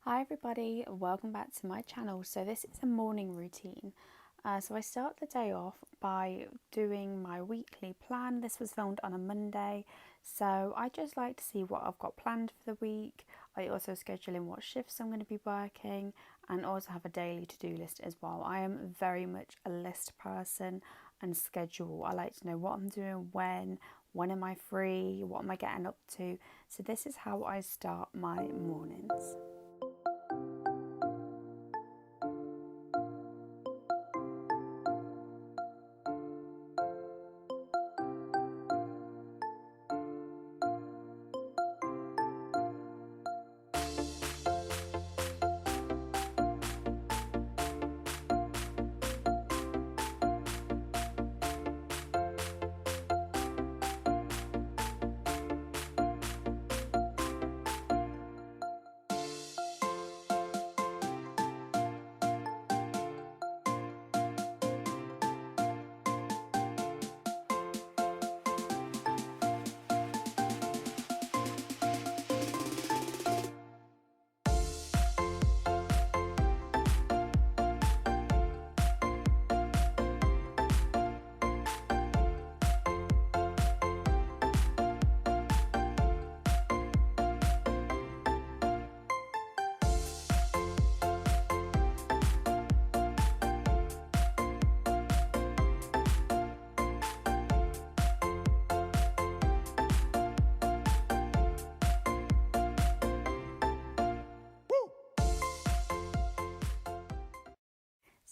Hi everybody, welcome back to my channel. So this is a morning routine. So I start the day off by doing my weekly plan. This was filmed on a Monday, so I just like to see what I've got planned for the week. I also schedule in what shifts I'm going to be working and also have a daily to-do list as well. I am very much a list person and schedule. I like to know what I'm doing, when am I free, what am I getting up to. So this is how I start my mornings.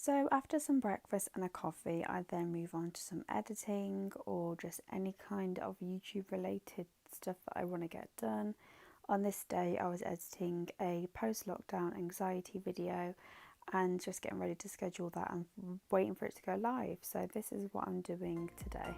So after some breakfast and a coffee, I then move on to some editing or just any kind of YouTube related stuff that I want to get done. On this day, I was editing a post-lockdown anxiety video and just getting ready to schedule that and waiting for it to go live. So this is what I'm doing today.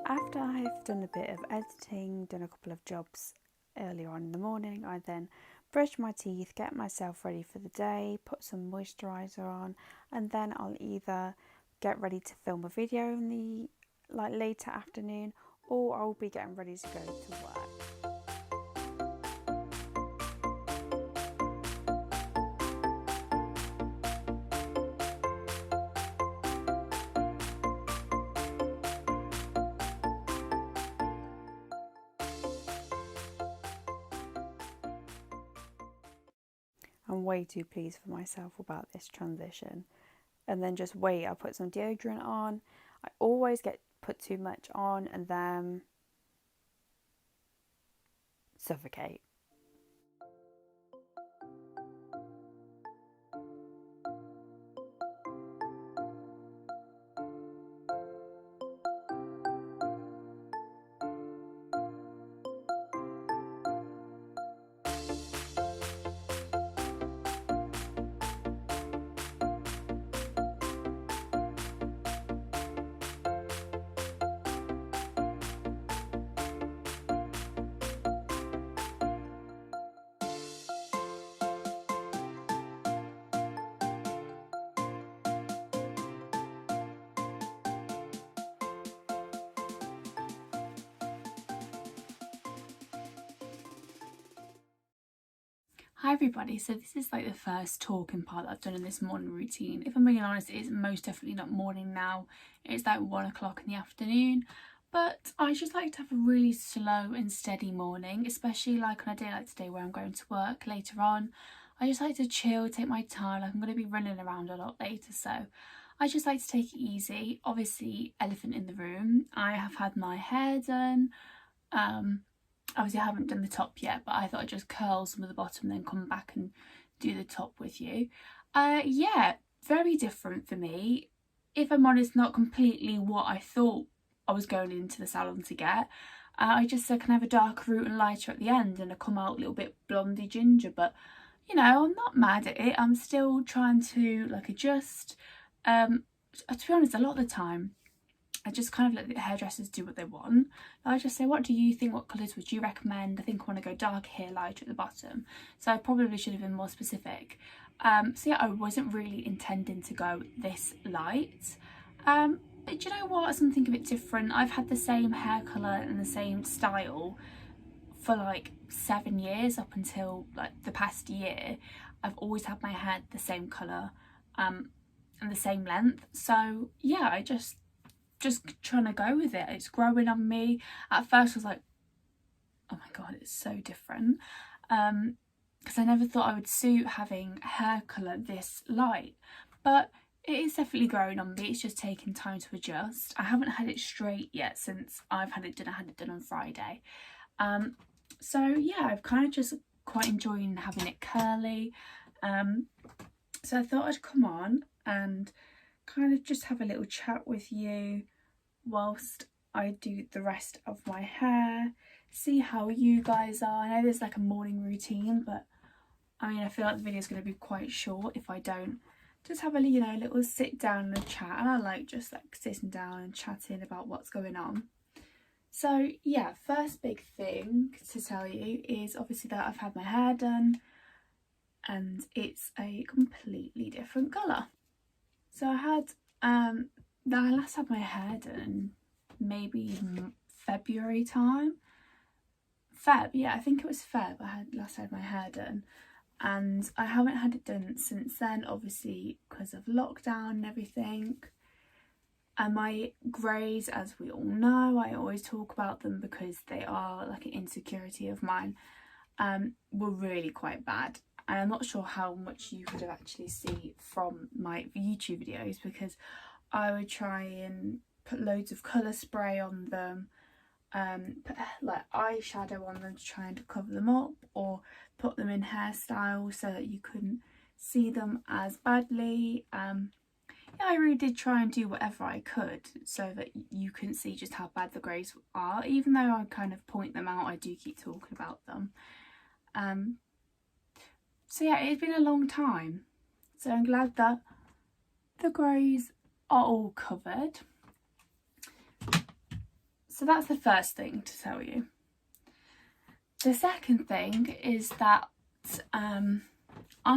After I've done a bit of editing, done a couple of jobs earlier on in the morning, I then brush my teeth, get myself ready for the day, put some moisturiser on, and then I'll either get ready to film a video in the later afternoon, or I'll be getting ready to go to work. I'm way too pleased for myself about this transition. And then just wait, I put some deodorant on. I always get put too much on and then suffocate. Hi everybody, so this is like the first talking part that I've done in this morning routine. If I'm being honest, it is most definitely not morning now. It's like 1 o'clock in the afternoon, but I just like to have a really slow and steady morning, especially like on a day like today where I'm going to work later on. I just like to chill, take my time, like I'm going to be running around a lot later, so I just like to take it easy. Obviously, elephant in the room, I have had my hair done. Obviously I haven't done the top yet, but I thought I'd just curl some of the bottom and then come back and do the top with you. Yeah, very different for me. If I'm honest, not completely what I thought I was going into the salon to get. I just said, can I have a darker root and lighter at the end, and I come out a little bit blondie ginger, but you know, I'm not mad at it. I'm still trying to like adjust. To be honest, a lot of the time I just kind of let the hairdressers do what they want. I just say, what do you think? What colours would you recommend? I think I want to go dark here, lighter at the bottom. So I probably should have been more specific. So yeah, I wasn't really intending to go this light. But do you know what? Something a bit different. I've had the same hair colour and the same style for like 7 years, up until like the past year. I've always had my hair the same colour and the same length. So yeah, I just trying to go with it. It's growing on me. At first I was like, oh my god, it's so different, because I never thought I would suit having hair colour this light, but it is definitely growing on me. It's just taking time to adjust. I haven't had it straight yet since I've had it done. I had it done on Friday. So yeah, I've kind of just quite enjoying having it curly. So I thought I'd come on and kind of just have a little chat with you whilst I do the rest of my hair, see how you guys are. I know there's like a morning routine, but I mean, I feel like the video is going to be quite short if I don't just have a, you know, little sit down and a chat. And I like just like sitting down and chatting about what's going on. So yeah, first big thing to tell you is obviously that I've had my hair done and it's a completely different colour. So I had I last had my hair done maybe February time. Yeah, I think it was Feb I had last had my hair done, and I haven't had it done since then, obviously because of lockdown and everything. And my greys, as we all know, I always talk about them because they are like an insecurity of mine, were really quite bad. And I'm not sure how much you could have actually see from my YouTube videos, because I would try and put loads of colour spray on them, put like eyeshadow on them to try and cover them up, or put them in hairstyles so that you couldn't see them as badly. Yeah, I really did try and do whatever I could so that you couldn't see just how bad the greys are. Even though I kind of point them out, I do keep talking about them. So yeah, it's been a long time. So I'm glad that the greys are all covered. So that's the first thing to tell you. The second thing is that I'm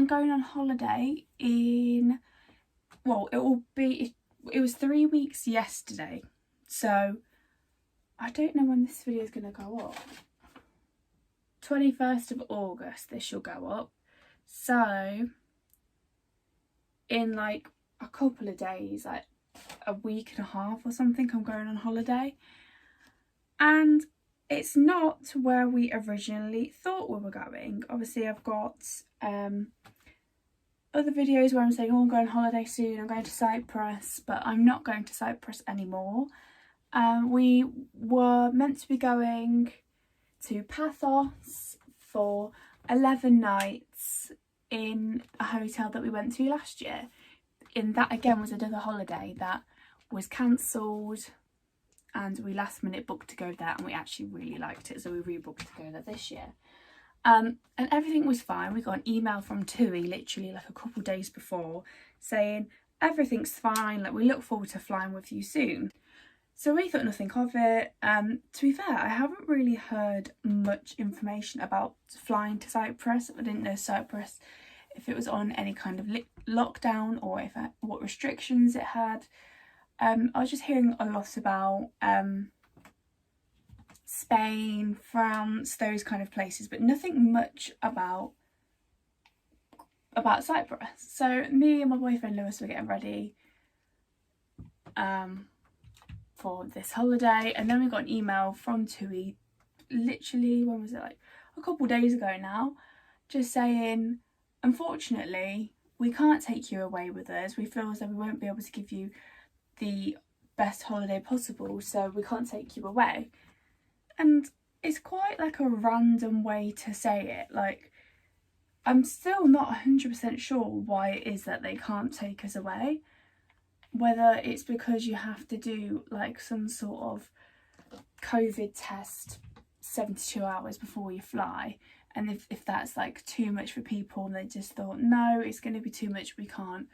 going on holiday in, well, it was 3 weeks yesterday. So I don't know when this video is going to go up. 21st of August this shall go up. So in like a couple of days, like a week and a half or something, I'm going on holiday. And it's not where we originally thought we were going. Obviously I've got other videos where I'm saying, oh, I'm going on holiday soon, I'm going to Cyprus, but I'm not going to Cyprus anymore. We were meant to be going to Pathos for 11 nights in a hotel that we went to last year. And that again was another holiday that was cancelled, and we last minute booked to go there, and we actually really liked it, so we rebooked to go there this year. And everything was fine. We got an email from TUI literally like a couple days before saying everything's fine, like we look forward to flying with you soon. So we thought nothing of it. To be fair, I haven't really heard much information about flying to Cyprus. I didn't know Cyprus, if it was on any kind of lockdown or what restrictions it had. I was just hearing a lot about Spain, France, those kind of places, but nothing much about Cyprus. So me and my boyfriend Lewis were getting ready for this holiday, and then we got an email from TUI literally, when was it, like a couple days ago now, just saying, unfortunately we can't take you away with us. We feel as though we won't be able to give you the best holiday possible, so we can't take you away. And it's quite like a random way to say it. Like, I'm still not 100% sure why it is that they can't take us away. Whether it's because you have to do like some sort of COVID test 72 hours before you fly, and if that's like too much for people and they just thought, no, it's going to be too much, we can't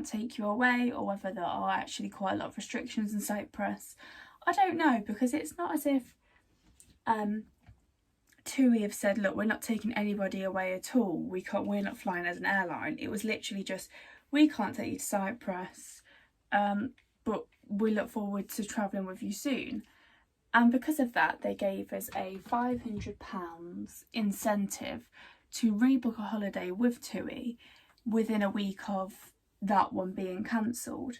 take you away, or whether there are actually quite a lot of restrictions in Cyprus. I don't know, because it's not as if TUI have said, look, we're not taking anybody away at all, we're not flying as an airline. It was literally just, we can't take you to Cyprus, but we look forward to travelling with you soon. And because of that, they gave us a £500 incentive to rebook a holiday with TUI within a week of that one being cancelled.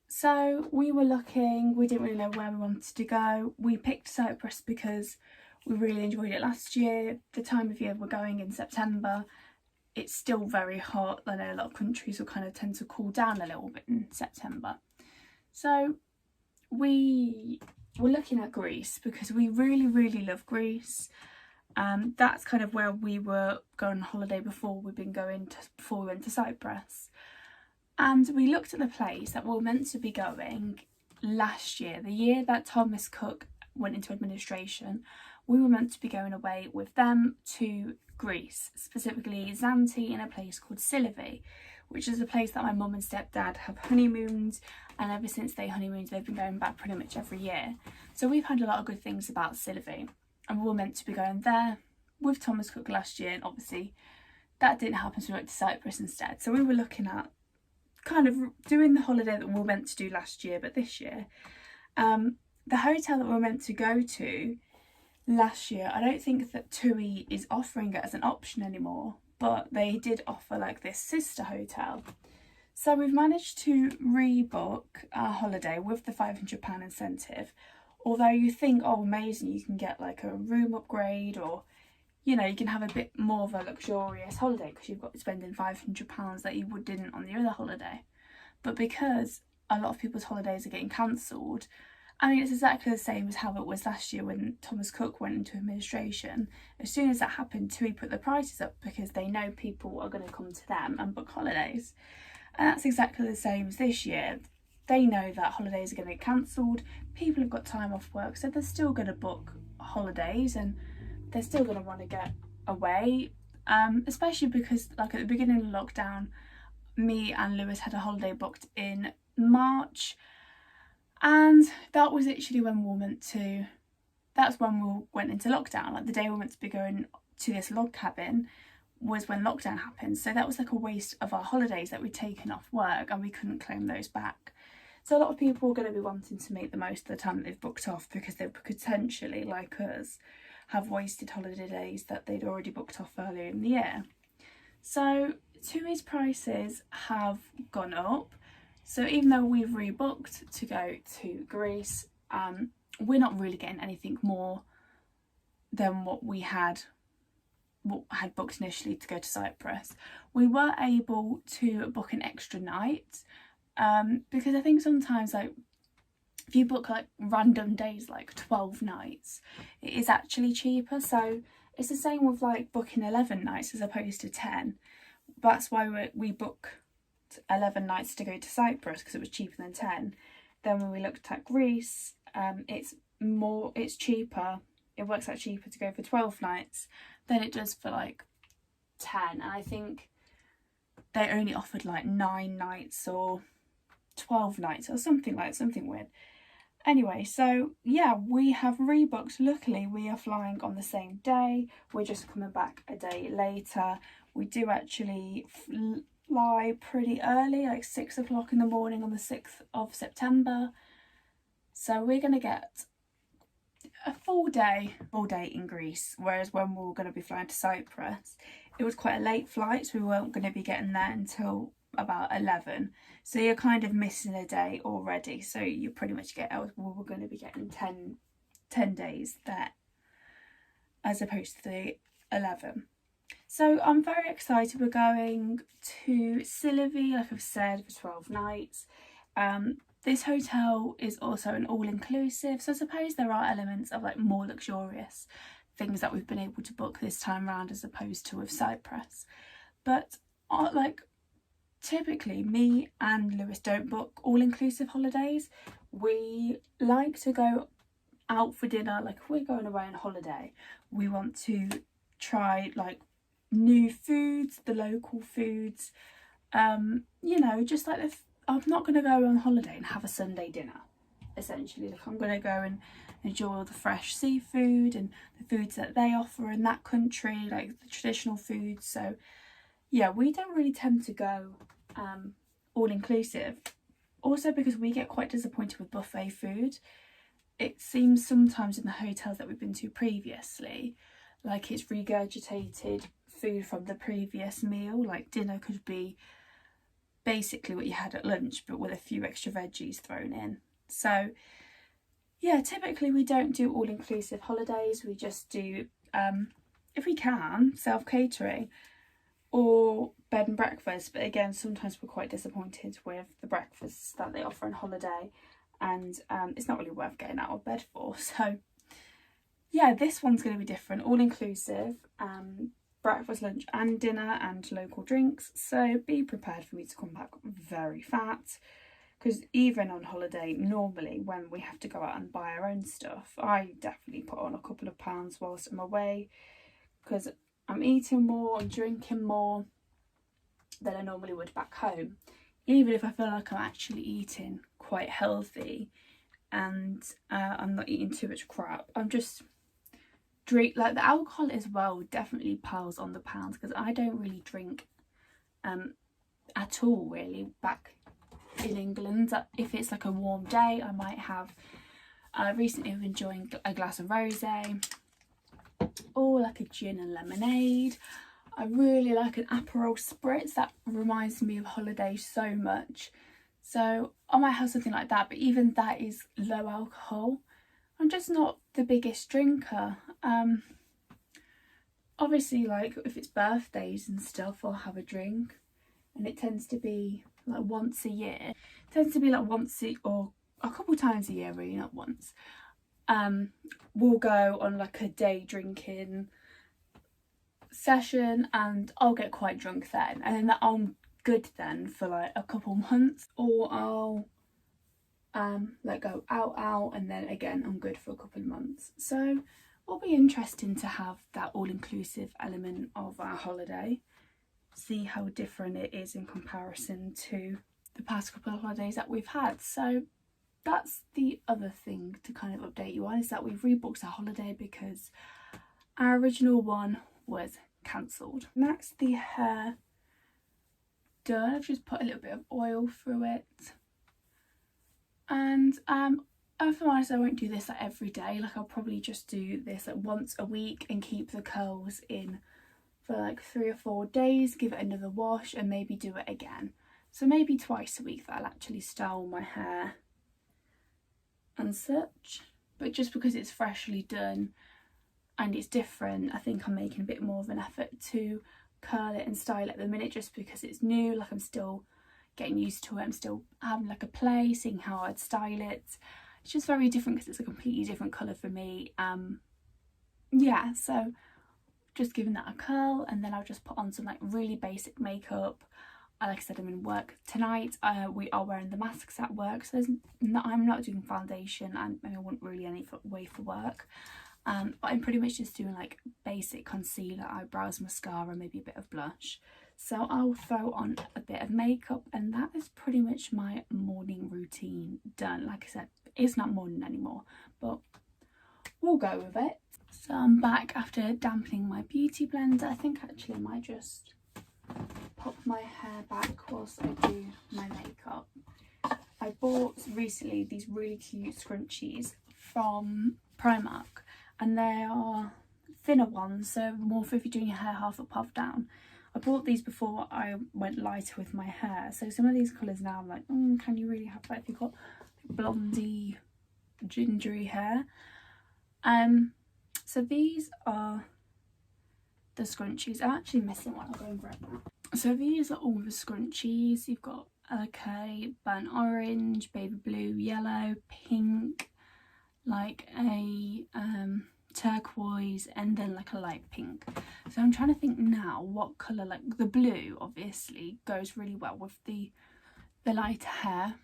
So we were looking, we didn't really know where we wanted to go. We picked Cyprus because we really enjoyed it last year. The time of year we're going in September, it's still very hot. I know a lot of countries will kind of tend to cool down a little bit in September. So we were looking at Greece because we really, really love Greece. That's kind of where we were going on holiday before we went to Cyprus. And we looked at the place that we were meant to be going last year, the year that Thomas Cook went into administration. We were meant to be going away with them to Greece, specifically Zante, in a place called Silivri, which is a place that my mum and stepdad have honeymooned, and ever since they honeymooned they've been going back pretty much every year. So we've had a lot of good things about Silivri, and we were meant to be going there with Thomas Cook last year, and obviously that didn't happen, so we went to Cyprus instead. So we were looking at kind of doing the holiday that we were meant to do last year, but this year. The hotel that we were meant to go to last year, I don't think that TUI is offering it as an option anymore, but they did offer like this sister hotel. So we've managed to rebook our holiday with the £500 incentive. Although you think, oh amazing, you can get like a room upgrade, or you know, you can have a bit more of a luxurious holiday because you've got spending £500 that you didn't on the other holiday. But because a lot of people's holidays are getting cancelled, I mean, it's exactly the same as how it was last year when Thomas Cook went into administration. As soon as that happened, TUI put the prices up because they know people are going to come to them and book holidays. And that's exactly the same as this year. They know that holidays are going to get cancelled, people have got time off work, so they're still going to book holidays and they're still going to want to get away, especially because like at the beginning of lockdown, me and Lewis had a holiday booked in March, and that was literally when we were meant to, that's when we went into lockdown. Like the day we were meant to be going to this log cabin was when lockdown happened, so that was like a waste of our holidays that we'd taken off work and we couldn't claim those back. So a lot of people are going to be wanting to make the most of the time that they've booked off, because they potentially, like us, have wasted holiday days that they'd already booked off earlier in the year. So TUI's prices have gone up. So even though we've rebooked to go to Greece, we're not really getting anything more than what had booked initially to go to Cyprus. We were able to book an extra night, because I think sometimes like if you book like random days, like 12 nights, it is actually cheaper. So it's the same with like booking 11 nights as opposed to 10. That's why we booked 11 nights to go to Cyprus, because it was cheaper than 10. Then when we looked at Greece, it's cheaper. It works out cheaper to go for 12 nights than it does for like 10. And I think they only offered like 9 nights or 12 nights or something weird. Anyway, so yeah, we have rebooked. Luckily, we are flying on the same day. We're just coming back a day later. We do actually fly pretty early, like 6 o'clock in the morning on the 6th of September. So we're going to get a full day in Greece, whereas when we were going to be flying to Cyprus, it was quite a late flight, so we weren't going to be getting there until about 11. So you're kind of missing a day already. So you pretty much we were going to be getting 10 days there as opposed to the 11. So I'm very excited. We're going to Silivri, like I've said, for 12 nights. This hotel is also an all-inclusive, so I suppose there are elements of like more luxurious things that we've been able to book this time around as opposed to with Cyprus. But like typically me and Lewis don't book all-inclusive holidays. We like to go out for dinner. Like if we're going away on holiday, we want to try like new foods, the local foods. You know, just like I'm not going to go on holiday and have a Sunday dinner, essentially. Like, I'm going to go and enjoy all the fresh seafood and the foods that they offer in that country, like the traditional foods. So yeah, we don't really tend to go all inclusive. Also because we get quite disappointed with buffet food. It seems sometimes in the hotels that we've been to previously, like it's regurgitated food from the previous meal. Like dinner could be basically what you had at lunch, but with a few extra veggies thrown in. So yeah, typically we don't do all-inclusive holidays. We just do, if we can, self-catering or bed and breakfast. But again, sometimes we're quite disappointed with the breakfasts that they offer on holiday, and it's not really worth getting out of bed for. So yeah, this one's going to be different, all-inclusive, breakfast, lunch and dinner, and local drinks. So be prepared for me to come back very fat, because even on holiday, normally when we have to go out and buy our own stuff, I definitely put on a couple of pounds whilst I'm away, because I'm eating more and drinking more than I normally would back home, even if I feel like I'm actually eating quite healthy and I'm not eating too much crap. I'm just like the alcohol as well definitely piles on the pounds, because I don't really drink at all really back in England. If it's like a warm day, I might have recently I've been enjoying a glass of rosé or like a gin and lemonade. I really like an Aperol spritz. That reminds me of holiday so much, so I might have something like that, but even that is low alcohol. I'm just not the biggest drinker. Obviously, like if it's birthdays and stuff, I'll have a drink, and it tends to be like once a year. It tends to be like or a couple times a year, really, not once. We'll go on like a day drinking session, and I'll get quite drunk then, and then I'm good then for like a couple months, or I'll like go out, and then again I'm good for a couple of months. So it'll be interesting to have that all-inclusive element of our holiday, see how different it is in comparison to the past couple of holidays that we've had. So that's the other thing to kind of update you on, is that we've rebooked our holiday because our original one was cancelled. That's the hair done. I've just put a little bit of oil through it, and if I'm honest, I won't do this like every day. Like I'll probably just do this like once a week and keep the curls in for like 3 or 4 days, give it another wash, and maybe do it again. So maybe twice a week that I'll actually style my hair and such. But just because it's freshly done and it's different, I think I'm making a bit more of an effort to curl it and style it at the minute, just because it's new. Like I'm still getting used to it. I'm still having like a play, seeing how I'd style it. It's just very different because it's a completely different colour for me. Yeah, so just giving that a curl, and then I'll just put on some like really basic makeup. Like I said, I'm in work tonight. We are wearing the masks at work, so I'm not doing foundation, and I wouldn't really any way for work. But I'm pretty much just doing like basic concealer, eyebrows, mascara, maybe a bit of blush. So I'll throw on a bit of makeup, and that is pretty much my morning routine done. Like I said, it's not morning anymore, but we'll go with it. So I'm back after dampening my beauty blender. I think actually I might just pop my hair back whilst I do my makeup. I bought recently these really cute scrunchies from Primark, and they are thinner ones, so more for if you're doing your hair half up, half down. I bought these before I went lighter with my hair, so some of these colours now I'm like, can you really have that if you've got blondie, gingery hair? So these are the scrunchies. I'm actually missing one, I'll go over it now. So these are all the scrunchies. You've got like a burnt orange, baby blue, yellow, pink, like a turquoise, and then like a light pink. So I'm trying to think now what colour, like the blue obviously goes really well with the lighter hair,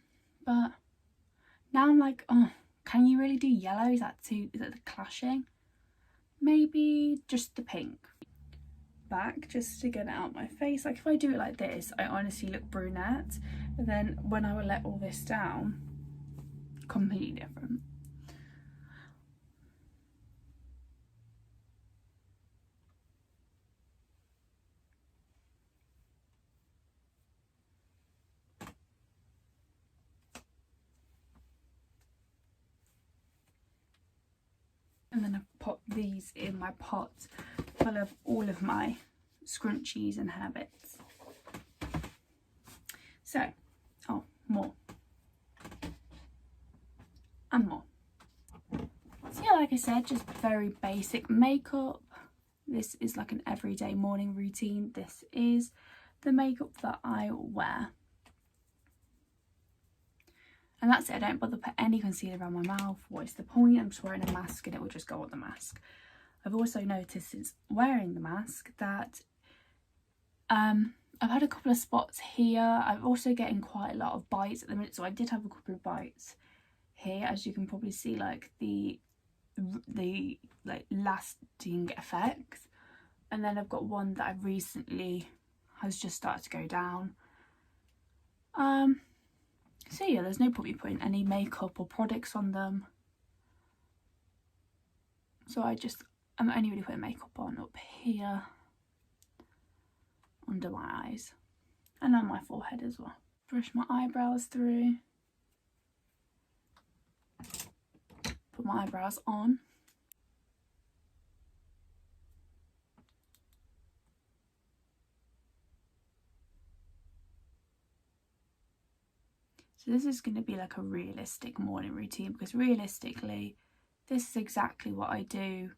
but now I'm like, can you really do yellow? Is that the clashing? Maybe just the pink. back just to get it out my face. Like if I do it like this, I honestly look brunette, and then when I will let all this down, completely different. And then I've popped these in my pot full of all of my scrunchies and hair bits. So, oh, more. And more. So yeah, like I said, just very basic makeup. This is like an everyday morning routine. This is the makeup that I wear. And that's it, I don't bother put any concealer around my mouth. What is the point? I'm just wearing a mask and it will just go on the mask. I've also noticed since wearing the mask that I've had a couple of spots here. I'm also getting quite a lot of bites at the minute. So I did have a couple of bites here, as you can probably see, like the like lasting effects. And then I've got one that I've recently has just started to go down. So yeah, there's no point me putting any makeup or products on them. So I'm only really putting makeup on up here, under my eyes, and on my forehead as well. Brush my eyebrows through. Put my eyebrows on. So this is going to be like a realistic morning routine, because realistically, this is exactly what I do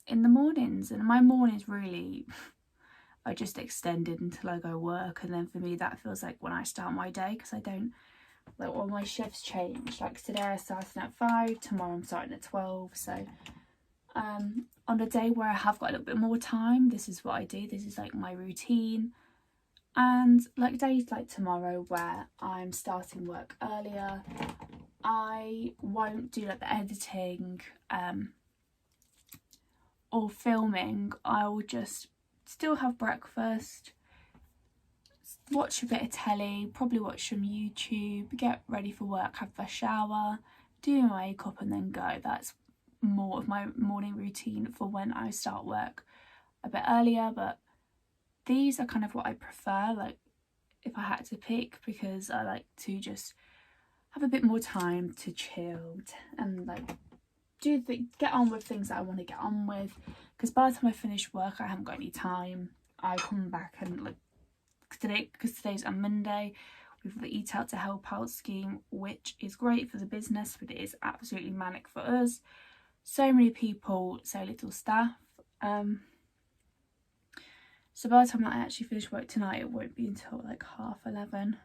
in the mornings. And my mornings really are just extended until I go work. And then for me, that feels like when I start my day, because I don't, like, all my shifts change. Like today I started at 5, tomorrow I'm starting at 12. So on a day where I have got a little bit more time, this is what I do. This is like my routine. And like days like tomorrow where I'm starting work earlier, I won't do like the editing or filming. I will just still have breakfast, watch a bit of telly, probably watch some YouTube, get ready for work, have a shower, do my makeup and then go. That's more of my morning routine for when I start work a bit earlier. But these are kind of what I prefer, like if I had to pick, because I like to just have a bit more time to chill and like get on with things that I want to get on with. Because by the time I finish work, I haven't got any time. I come back and like today, because today's a Monday, we've got the Eat Out to Help Out scheme, which is great for the business, but it is absolutely manic for us. So many people, so little staff. So by the time that I actually finish work tonight, it won't be until like 11:30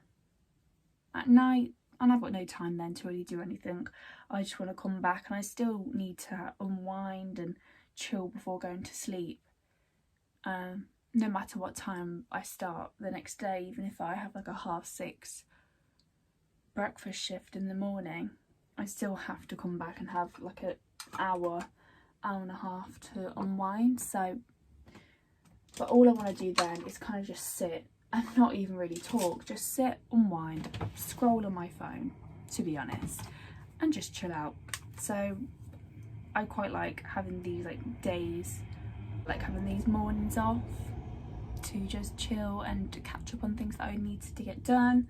at night, and I've got no time then to really do anything. I just want to come back, and I still need to unwind and chill before going to sleep. No matter what time I start the next day, even if I have like a 6:30 breakfast shift in the morning, I still have to come back and have like an hour and a half to unwind. So, but all I want to do then is kind of just sit and not even really talk, just sit, unwind, scroll on my phone, to be honest, and just chill out. So I quite like having these like days, like having these mornings off to just chill and to catch up on things that I need to get done.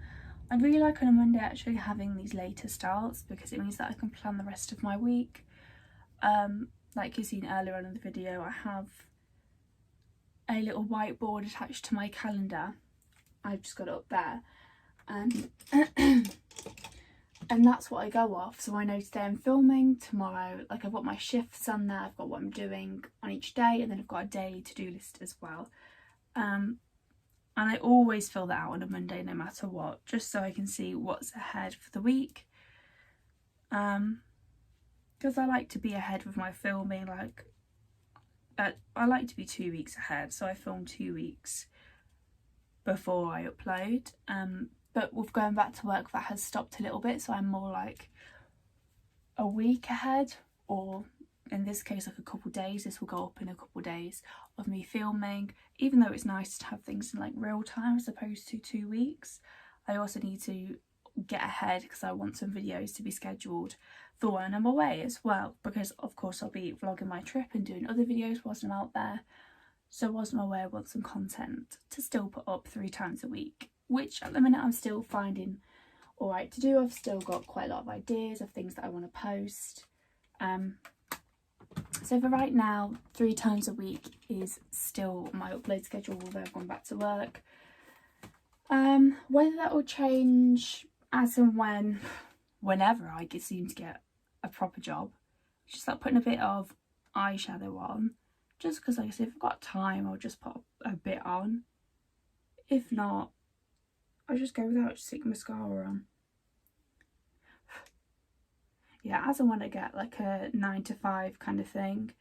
I really like on a Monday actually having these later starts, because it means that I can plan the rest of my week. Like you've seen earlier on in the video, I have a little whiteboard attached to my calendar. I've just got it up there, and and that's what I go off. So I know today I'm filming, tomorrow like I've got my shifts on there, I've got what I'm doing on each day, and then I've got a daily to-do list as well. And I always fill that out on a Monday no matter what, just so I can see what's ahead for the week. Because I like to be ahead with my filming. Like I like to be 2 weeks ahead, so I film 2 weeks before I upload. But with going back to work, that has stopped a little bit, so I'm more like a week ahead, or in this case like a couple days. This will go up in a couple days of me filming, even though it's nice to have things in like real time as opposed to 2 weeks. I also need to get ahead because I want some videos to be scheduled for when I'm away as well, because of course I'll be vlogging my trip and doing other videos whilst I'm out there. So whilst I'm away, I want some content to still put up 3 times a week, which at the minute I'm still finding alright to do. I've still got quite a lot of ideas of things that I want to post. So for right now, 3 times a week is still my upload schedule, although I've gone back to work. Whether that will change as and whenever I seem to get a proper job, just like putting a bit of eyeshadow on, just because like I said, if I've got time I'll just put a bit on. If not, I'll just go without, just stick mascara on. Yeah, as and when I get like a 9 to 5 kind of thing.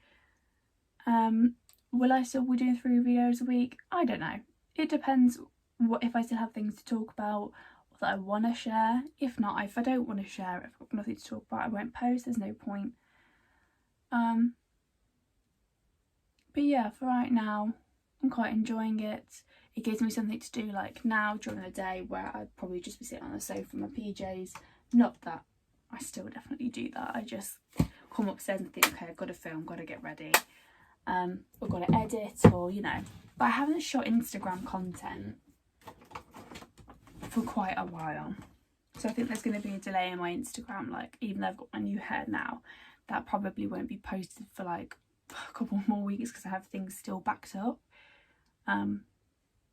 Will I still be doing 3 videos a week? I don't know. It depends if I still have things to talk about or that I want to share. If not, if I don't want to share it, if I've got nothing to talk about, I won't post. There's no point. But yeah, for right now, I'm quite enjoying it. It gives me something to do like now during the day where I'd probably just be sitting on the sofa in my PJs. Not that I still definitely do that. I just come upstairs and think, okay, I've got to film, got to get ready. I've got to edit, or you know. But I haven't shot Instagram content for quite a while. So I think there's going to be a delay in my Instagram. Like, even though I've got my new hair now, that probably won't be posted for like a couple more weeks because I have things still backed up.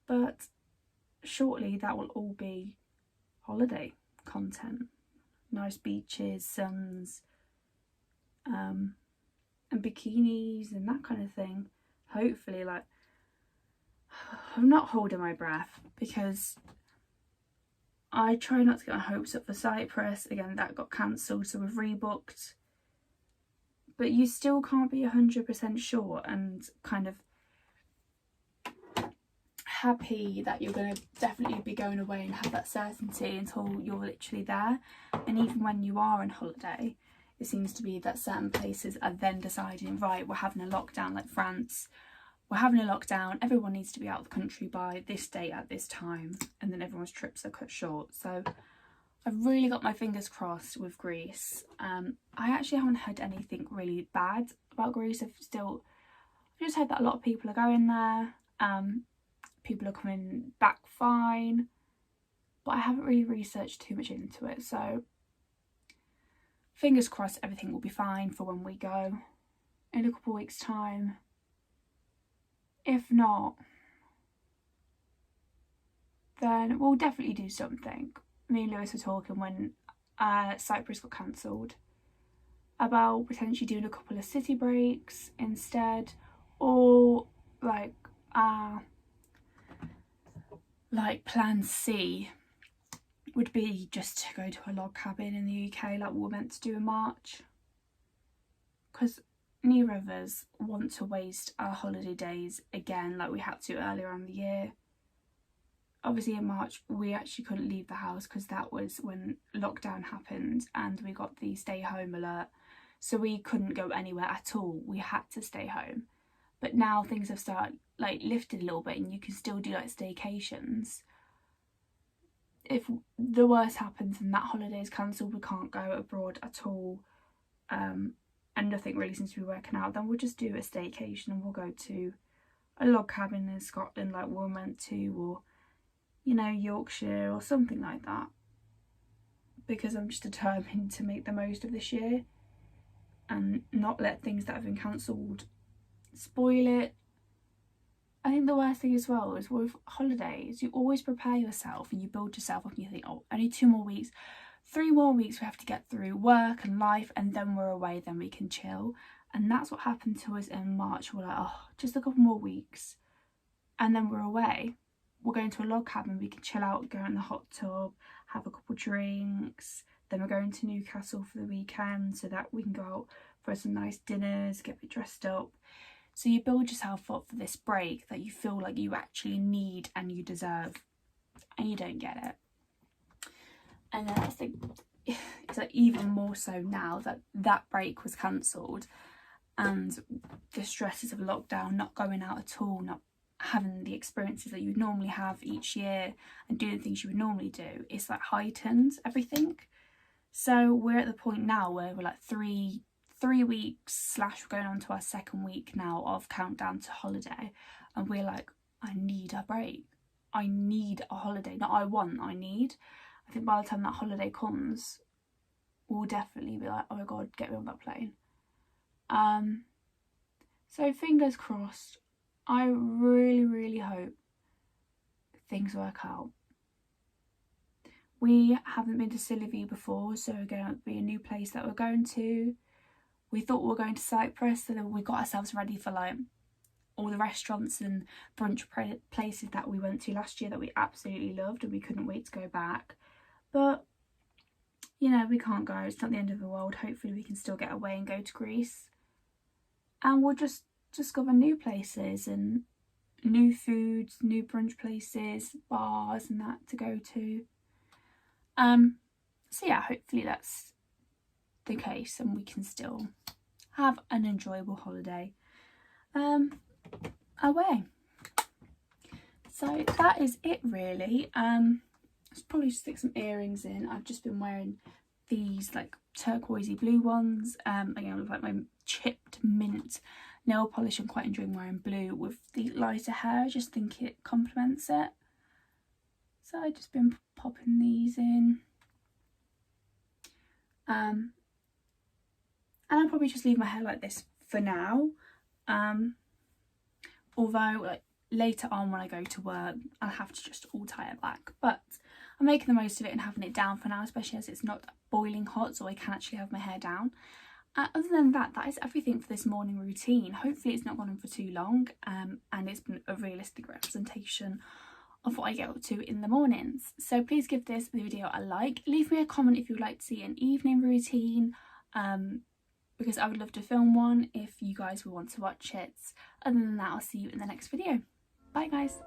But shortly that will all be holiday content. Nice beaches, suns, and bikinis and that kind of thing. Hopefully, like, I'm not holding my breath because I try not to get my hopes up for Cyprus. Again, that got cancelled, so we've rebooked. But you still can't be 100% sure, and kind of happy that you're going to definitely be going away and have that certainty until you're literally there. And even when you are on holiday, it seems to be that certain places are then deciding, right, we're having a lockdown, like France, we're having a lockdown, everyone needs to be out of the country by this date at this time, and then everyone's trips are cut short. So I've really got my fingers crossed with Greece. I actually haven't heard anything really bad about Greece. I've just heard that a lot of people are going there. People are coming back fine, but I haven't really researched too much into it, so fingers crossed everything will be fine for when we go in a couple of weeks' time. If not, then we'll definitely do something. Me and Lewis were talking when Cyprus got cancelled about potentially doing a couple of city breaks instead, or like plan C would be just to go to a log cabin in the UK like we were meant to do in March, because neither of us want to waste our holiday days again like we had to earlier on in the year. Obviously in March we actually couldn't leave the house because that was when lockdown happened and we got the stay home alert, so we couldn't go anywhere at all. We had to stay home. But now things have started like lifted a little bit and you can still do like staycations. If the worst happens and that holiday is cancelled, we can't go abroad at all, and nothing really seems to be working out, then we'll just do a staycation and we'll go to a log cabin in Scotland like we were meant to, or you know, Yorkshire or something like that, because I'm just determined to make the most of this year and not let things that have been cancelled spoil it. I think the worst thing as well is with holidays, you always prepare yourself and you build yourself up and you think, oh, only 2 more weeks, 3 more weeks we have to get through work and life, and then we're away, then we can chill. And that's what happened to us in March. We're like, oh, just a couple more weeks and then we're away. We're going to a log cabin, we can chill out, go in the hot tub, have a couple drinks. Then we're going to Newcastle for the weekend so that we can go out for some nice dinners, get a bit dressed up. So you build yourself up for this break that you feel like you actually need and you deserve, and you don't get it. And then I think it's like even more so now that that break was cancelled. and the stresses of lockdown, not going out at all, not having the experiences that you would normally have each year and doing the things you would normally do, it's like heightened everything. So we're at the point now where we're like three weeks / we're going on to our second week now of countdown to holiday, and we're like, I need a break. I need a holiday. Not I need. I think by the time that holiday comes, we'll definitely be like, oh my god, get me on that plane. So fingers crossed. I really hope things work out. We haven't been to Sillery before, so we're going to be a new place that we're going to. We thought we were going to Cyprus, so then we got ourselves ready for like all the restaurants and brunch places that we went to last year that we absolutely loved, and we couldn't wait to go back. But you know, we can't go. It's not the end of the world. Hopefully we can still get away and go to Greece, and we'll just discover new places and new foods, new brunch places, bars and that to go to. So yeah, hopefully that's the case and we can still have an enjoyable holiday away. So that is it really. Let's probably just stick some earrings in. I've just been wearing these like turquoisey blue ones. Again, with like my chipped mint nail polish. I'm quite enjoying wearing blue with the lighter hair. I just think it complements it. So I've just been popping these in. And I'll probably just leave my hair like this for now. Although like later on when I go to work, I'll have to just all tie it back. But I'm making the most of it and having it down for now, especially as it's not boiling hot, so I can actually have my hair down. Other than that, that is everything for this morning routine. Hopefully it's not gone on for too long, and it's been a realistic representation of what I get up to in the mornings. So please give this video a like. Leave me a comment if you would like to see an evening routine, because I would love to film one if you guys will want to watch it. Other than that, I'll see you in the next video. Bye guys.